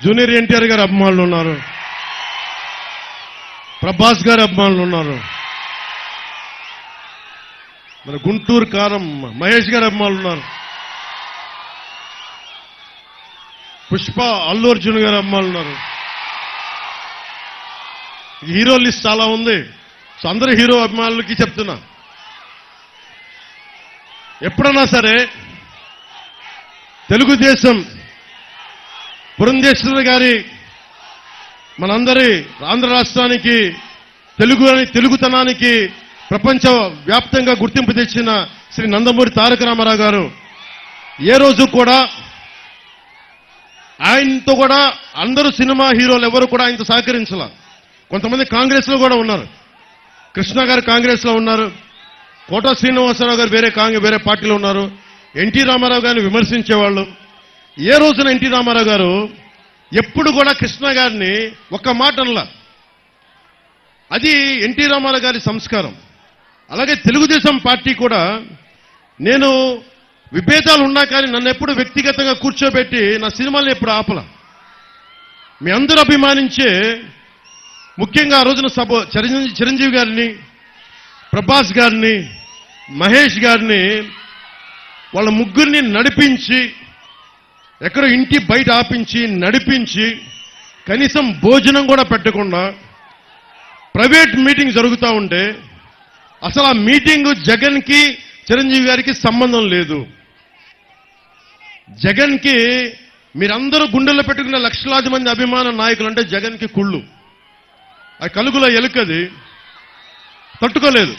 Junior NTR గారి అభిమానులు ఉన్నారు, ప్రభాస్ గారి అభిమానులు ఉన్నారు, మన గుంటూరు కారం మహేష్ గారి అభిమానులు ఉన్నారు, పుష్ప అల్లు అర్జున్ గారి అభిమానులు ఉన్నారు. హీరో లిస్ట్ చాలా ఉంది. సో అందరూ హీరో అభిమానులకి చెప్తున్నా, ఎప్పుడన్నా సరే తెలుగుదేశం పురంధేశ్వరి గారి మనందరి ఆంధ్ర రాష్ట్రానికి తెలుగుతనానికి ప్రపంచ వ్యాప్తంగా గుర్తింపు తెచ్చిన శ్రీ నందమూరి తారక రామారావు గారు ఏ రోజు కూడా ఆయనతో కూడా అందరూ సినిమా హీరోలు ఎవరు కూడా ఆయనతో సహకరించాల. కొంతమంది కాంగ్రెస్ లో కూడా ఉన్నారు. కృష్ణ గారు కాంగ్రెస్ లో ఉన్నారు, కోట శ్రీనివాసరావు గారు వేరే పార్టీలో ఉన్నారు. ఎన్టీ రామారావు గారిని విమర్శించేవాళ్ళు. ఏ రోజున ఎన్టీ రామారావు గారు ఎప్పుడు కూడా కృష్ణ గారిని ఒక్క మాట అనలా. అది ఎన్టీ రామారావు గారి సంస్కారం. అలాగే తెలుగుదేశం పార్టీ కూడా నేను విభేదాలు ఉన్నా కానీ నన్ను ఎప్పుడు వ్యక్తిగతంగా కూర్చోబెట్టి నా సినిమాలను ఎప్పుడు ఆపల. మీ అందరూ అభిమానించే ముఖ్యంగా ఆ రోజున చిరంజీవి గారిని, ప్రభాస్ గారిని, మహేష్ గారిని వాళ్ళ ముగ్గురిని నడిపించి ఎక్కడో ఇంటి బయట ఆపించి నడిపించి కనీసం భోజనం కూడా పెట్టకుండా ప్రైవేట్ మీటింగ్ జరుగుతూ ఉంటే అసలు ఆ మీటింగ్ జగన్కి చిరంజీవి గారికి సంబంధం లేదు. జగన్కి మీరందరూ గుండెల్లో పెట్టుకున్న లక్షలాది మంది అభిమాన నాయకులు అంటే జగన్కి కుళ్ళు. ఆ కలుగులో ఎలుకది తట్టుకోలేదు.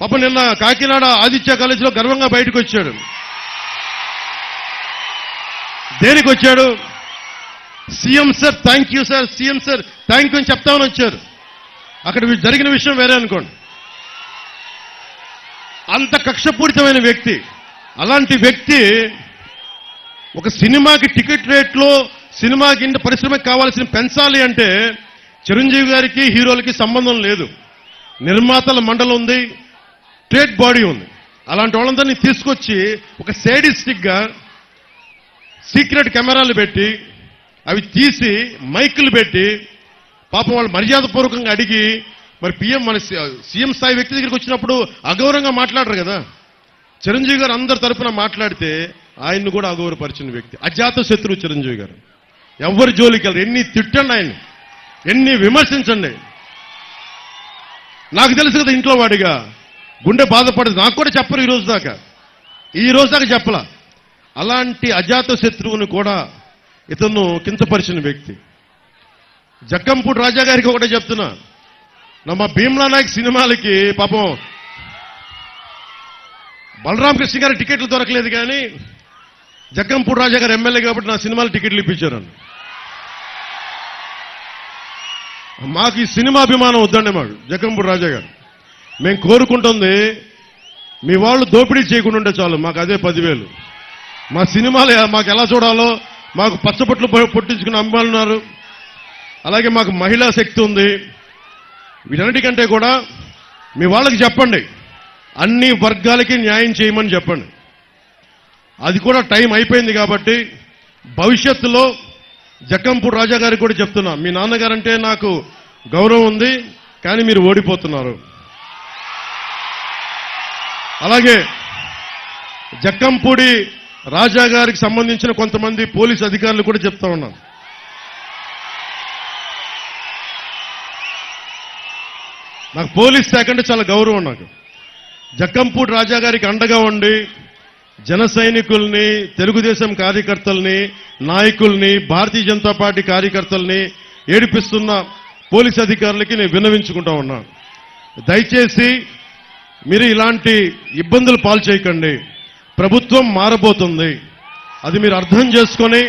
పాప నిన్న కాకినాడ ఆదిత్య కాలేజీలో గర్వంగా బయటకు వచ్చాడు. దేనికి వచ్చాడు? CM sir thank you sir, CM sir thank you అని చెప్తామని వచ్చారు. అక్కడ జరిగిన విషయం వేరే అనుకోండి. అంత కక్షపూరితమైన వ్యక్తి. అలాంటి వ్యక్తి ఒక సినిమాకి టికెట్ రేట్లో సినిమాకి ఇంత పరిశ్రమకి కావాల్సిన పెంచాలి అంటే చిరంజీవి గారికి హీరోలకి సంబంధం లేదు. నిర్మాతల మండలి ఉంది, ట్రేడ్ బాడీ ఉంది. అలాంటి వాళ్ళందరినీ తీసుకొచ్చి ఒక సేడిస్టిక్ గా సీక్రెట్ కెమెరాలు పెట్టి అవి తీసి మైకులు పెట్టి పాపం వాళ్ళు మర్యాదపూర్వకంగా అడిగి మరి మన సీఎం స్థాయి వ్యక్తి దగ్గరికి వచ్చినప్పుడు అగౌరవంగా మాట్లాడరు కదా. చిరంజీవి గారు అందరి తరఫున మాట్లాడితే ఆయన్ని కూడా అగౌరవపరిచిన వ్యక్తి. అజాత శత్రువు చిరంజీవి గారు. ఎవరి జోలికి వెళ్ళరు. ఎన్ని తిట్టండి, ఆయన్ని ఎన్ని విమర్శించండి. నాకు తెలుసు కదా ఇంట్లో వాడిగా గుండె బాధపడదు. నాకు కూడా చెప్పరు ఈ రోజు దాకా చెప్పలా. అలాంటి అజాత శత్రువుని కూడా ఇతను కించపరిచిన వ్యక్తి. జక్కంపూడి రాజా గారికి ఒకటే చెప్తున్నా, మా భీమ్లా నాయక్ సినిమాలకి పాపం బలరాం కృష్ణ గారి టికెట్లు దొరకలేదు కానీ జక్కంపూడి రాజా గారు ఎమ్మెల్యే కాబట్టి నా సినిమాలు టికెట్లు ఇప్పించారు. మాకు ఈ సినిమా అభిమానం వద్దండి. మాకు జక్కంపూడి రాజా గారు మేము కోరుకుంటుంది మీ వాళ్ళు దోపిడీ చేయకుండా ఉంటే చాలు, మాకు అదే 10,000. మా సినిమాలు మాకు ఎలా చూడాలో మాకు పచ్చబొట్లు పొట్టించుకున్న అభిమానులు ఉన్నారు. అలాగే మాకు మహిళా శక్తి ఉంది. వీటన్నిటికంటే కూడా మీ వాళ్ళకి చెప్పండి, అన్ని వర్గాలకి న్యాయం చేయమని చెప్పండి. అది కూడా టైం అయిపోయింది కాబట్టి భవిష్యత్తులో జక్కంపూడి రాజా గారికి కూడా చెప్తున్నా, మీ నాన్నగారంటే నాకు గౌరవం ఉంది కానీ మీరు ఓడిపోతున్నారు. అలాగే జక్కంపూడి రాజా గారికి సంబంధించిన కొంతమంది పోలీస్ అధికారులు కూడా చెప్తా ఉన్నాను, నాకు పోలీస్ శాఖ అంటే చాలా గౌరవం. నాకు జక్కంపూడి రాజా గారికి అండగా ఉండి జన సైనికుల్ని, తెలుగుదేశం కార్యకర్తల్ని, నాయకుల్ని, భారతీయ జనతా పార్టీ కార్యకర్తల్ని ఏడిపిస్తున్న పోలీస్ అధికారులకి నేను విన్నవించుకుంటా ఉన్నాను, దయచేసి మీరు ఇలాంటి ఇబ్బందులు పాల్చేయకండి. ప్రభుత్వం మారబోతుంది, అది మీరు అర్థం చేసుకొని